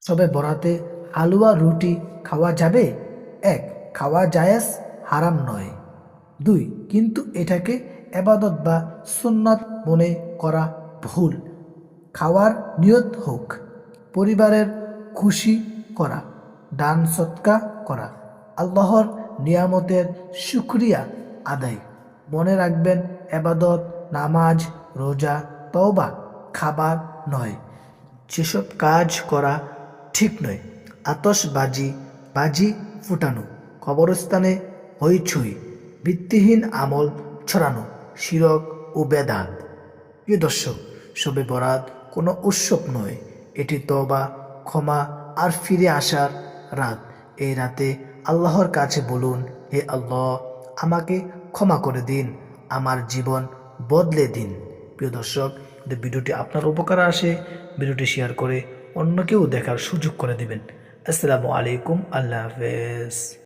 শবে বরাতে হালুয়া রুটি খাওয়া যাবে? 1. খাওয়া জায়েজ, হারাম নয়। 2. কিন্তু এটাকে এবাদত বা সুন্নাত মনে করা ভুল। খাওয়ার নিয়ত হোক পরিবারের খুশি করা, দান সৎকা করা, আল্লাহর নিয়ামতের শুকরিয়া আদায়। মনে রাখবেন, এবাদত, নামাজ, রোজা, তওবা খাবার নয়। যেসব কাজ করা ঠিক নয়: আতশবাজি, বাজি ফুটানো, কবরস্থানে হইচই, ভিত্তিহীন আমল ছড়ানো, শিরক ও বেদাত। প্রিয় দর্শক, শবে বরাত কোনো উৎসব নয়, এটি তওবা, ক্ষমা আর ফিরে আসার রাত। এই রাতে আল্লাহর কাছে বলুন, হে আল্লাহ, আমাকে ক্ষমা করে দিন, আমার জীবন বদলে দিন। প্রিয় দর্শক, যদি ভিডিওটি আপনার উপকারে আসে, ভিডিওটি শেয়ার করে অন্যকেও দেখার সুযোগ করে দিবেন। আসসালামু আলাইকুম, আল্লাহ হাফেজ।